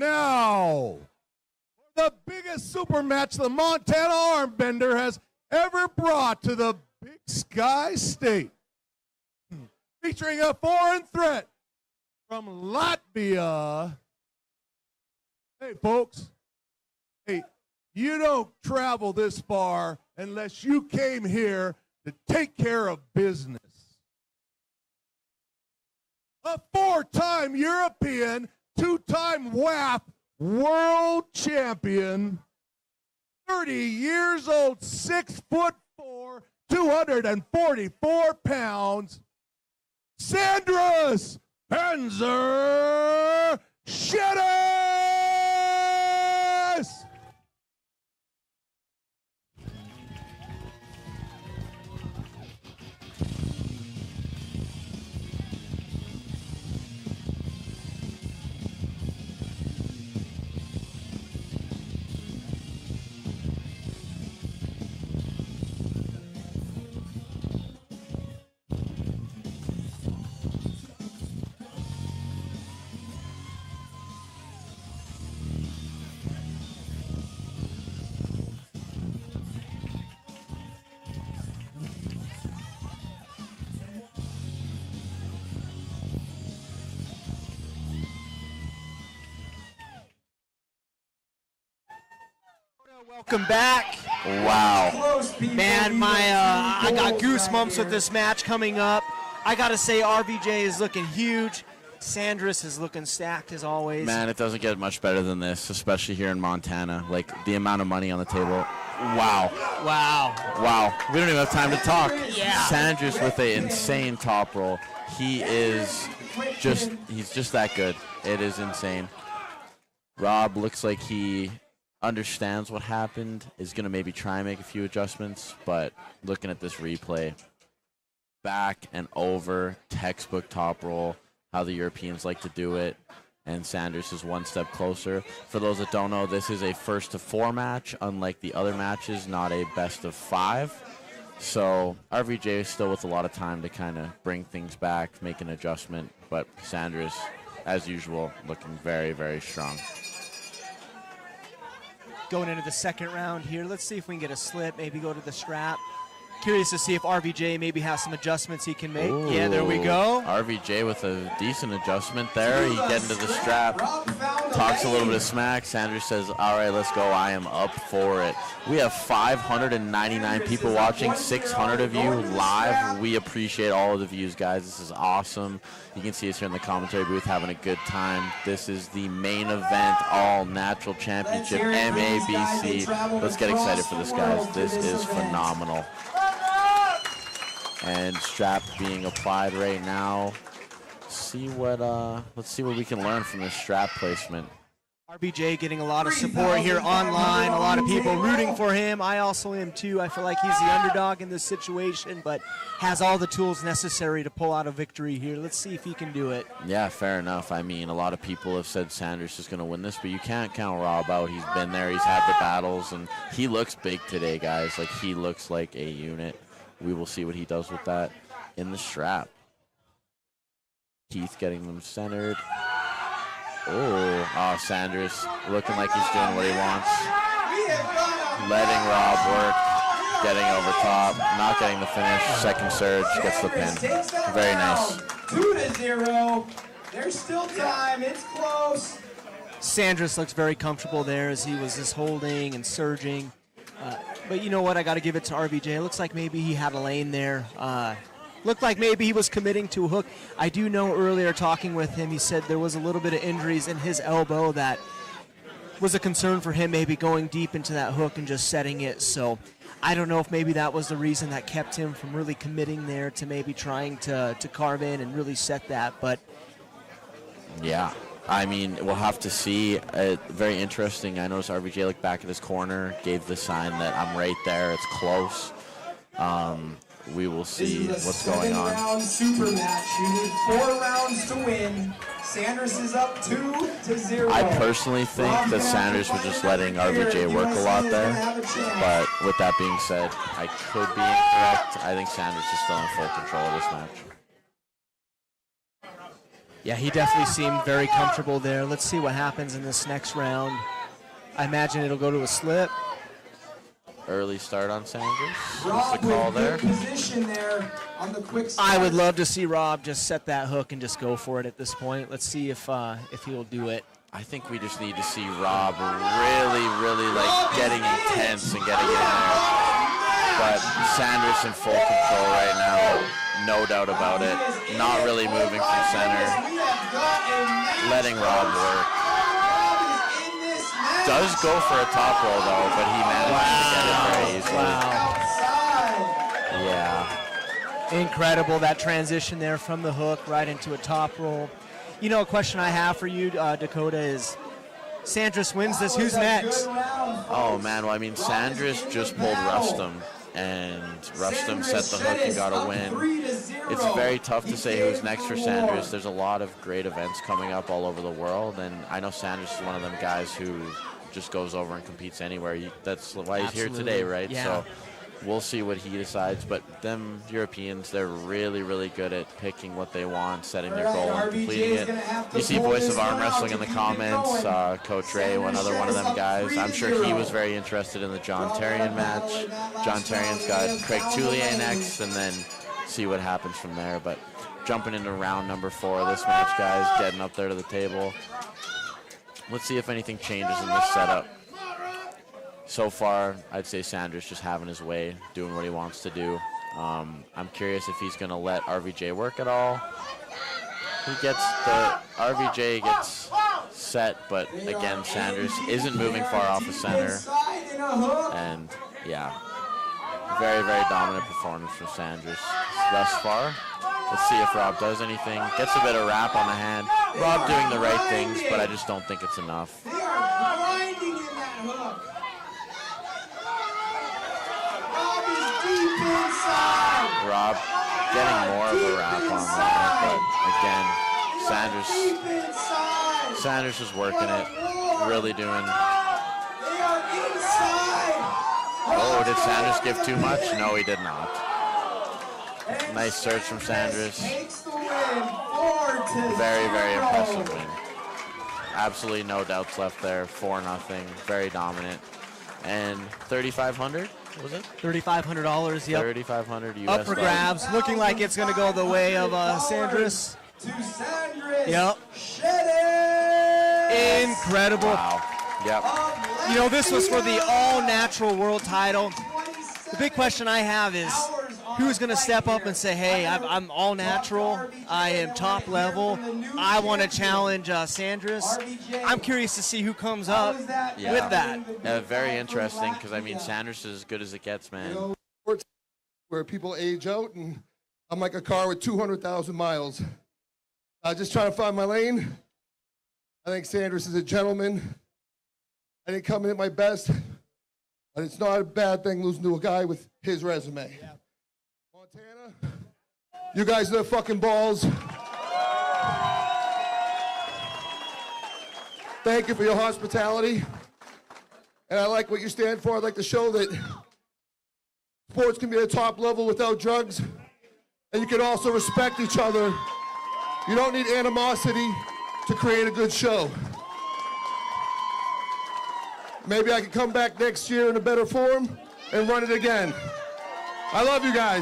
Now, the biggest super match the Montana Armbender has ever brought to the Big Sky State. Featuring a foreign threat from Latvia. Hey, folks. Hey, you don't travel this far unless you came here to take care of business. A four-time European, two-time WAF world champion, 30 years old, 6'4", 244 pounds, Sandris Sedis! Welcome back. Wow. Man, I got goosebumps with this match coming up. I got to say, RVJ is looking huge. Sandris is looking stacked as always. Man, it doesn't get much better than this, especially here in Montana. Like, the amount of money on the table. Wow. Wow. Wow. We don't even have time to talk. Yeah. Sandris with an insane top roll. He's just that good. It is insane. Rob looks like he understands what happened, is going to maybe try and make a few adjustments, but looking at this replay, back and over, textbook top roll, how the Europeans like to do it, and Sandris is one step closer. For those that don't know, this is a first to four match, unlike the other matches, not a best of five. So RVJ is still with a lot of time to kind of bring things back, make an adjustment, but Sandris, as usual, looking very, very strong. Going into the second round here. Let's see if we can get a slip, maybe go to the strap. Curious to see if RVJ maybe has some adjustments he can make. Ooh, yeah, there we go. RVJ with a decent adjustment there. He get into the strap, talks a little bit of smack. Sanders says, all right, let's go. I am up for it. We have 599 people watching, 600 of you live. We appreciate all of the views, guys. This is awesome. You can see us here in the commentary booth having a good time. This is the main event, all natural championship, MABC. Let's get excited for this, guys. This is phenomenal. And strap being applied right now. Let's see what we can learn from this strap placement. RVJ getting a lot of support here online, a lot of people rooting for him. I also am too. I feel like he's the underdog in this situation, but has all the tools necessary to pull out a victory here. Let's see if he can do it. Yeah, fair enough. I mean, a lot of people have said Sanders is going to win this, but you can't count Rob out. He's been there, he's had the battles, and he looks big today, guys. Like, he looks like a unit. We will see what he does with that in the strap. Keith getting them centered. Oh, Sanders looking like he's doing what he wants. Letting Rob work, getting over top, not getting the finish. Second surge, gets the pin. Very nice. 2-0. There's still time. It's close. Sandris looks very comfortable there as he was just holding and surging. But you know what? I got to give it to RVJ. It looks like maybe he had a lane there. Looked like maybe he was committing to a hook. I do know earlier talking with him, he said there was a little bit of injuries in his elbow that was a concern for him, maybe going deep into that hook and just setting it. So I don't know if maybe that was the reason that kept him from really committing there to maybe trying to carve in and really set that. But yeah. I mean, we'll have to see. Very interesting. I noticed RVJ looked back at his corner, gave the sign that I'm right there. It's close. We will see what's going on. Round super match. You need 4 rounds to win. Sanders is up 2-0. I personally think that Sanders was just letting RVJ work a lot there. But with that being said, I could be incorrect. I think Sanders is still in full control of this match. Yeah, he definitely seemed very comfortable there. Let's see what happens in this next round. I imagine it'll go to a slip. Early start on Sanders. Rob What's the call with there? good position there on the quick start. I would love to see Rob just set that hook and just go for it at this point. Let's see if he'll do it. I think we just need to see Rob really like getting intense and getting in there. But Sandris in full control right now, no doubt about it. Not really moving from center, letting Rob work. Does go for a top roll though, but he manages to get it very easily. Wow. Yeah. Incredible, that transition there from the hook right into a top roll. You know, a question I have for you, Dakota, is Sandris wins this. Who's next? Oh, man. Well, I mean, Sandris just pulled Rustum, and Rustum set the hook and got a win. It's very tough to say who's next for Sandris. There's a lot of great events coming up all over the world, and I know Sandris is one of them guys who just goes over and competes anywhere. That's why he's here today, right? Yeah. So we'll see what he decides. But them Europeans, they're really good at picking what they want, setting their goal, and completing it. You see Voice of Arm Wrestling in the comments. Coach Ray, another one of them guys. I'm sure he was very interested in the John Terrian match. John Terrian's got Craig Tullier next, and then see what happens from there. But jumping into round number 4 of this match, guys, getting up there to the table. Let's see if anything changes in this setup. So far, I'd say Sandris just having his way, doing what he wants to do. I'm curious if he's going to let RVJ work at all. RVJ gets set, but again, Sandris isn't moving far off the center. And yeah, very dominant performance from Sandris thus far. Let's see if Rob does anything. Gets a bit of wrap on the hand. Rob doing the right things, but I just don't think it's enough. They are grinding in that hook. Rob getting more of a wrap on that, but again, Sandris is working it, really doing. Oh, did Sandris give too much? No, he did not. Nice search from Sandris. Very impressive win. Absolutely no doubts left there. 4-0, very dominant. And 3,500. Was it? $3,500, yep. $3,500 US. Up for grabs. Looking like it's going to go the way of Sandris. Yep. Incredible. Wow. Yep. You know, this was for the all-natural world title. The big question I have is, who's going to step up and say, hey, I'm all-natural, I am top level, I want to challenge Sandris? I'm curious to see who comes up with that. Very interesting, because, I mean, Sandris is as good as it gets, man. You know, where people age out, and I'm like a car with 200,000 miles. Just trying to find my lane. I think Sandris is a gentleman. I didn't come in at my best, but it's not a bad thing losing to a guy with his resume. Yeah. Montana, you guys are the fucking balls. Thank you for your hospitality. And I like what you stand for. I'd like to show that sports can be at a top level without drugs. And you can also respect each other. You don't need animosity to create a good show. Maybe I can come back next year in a better form and run it again. I love you guys.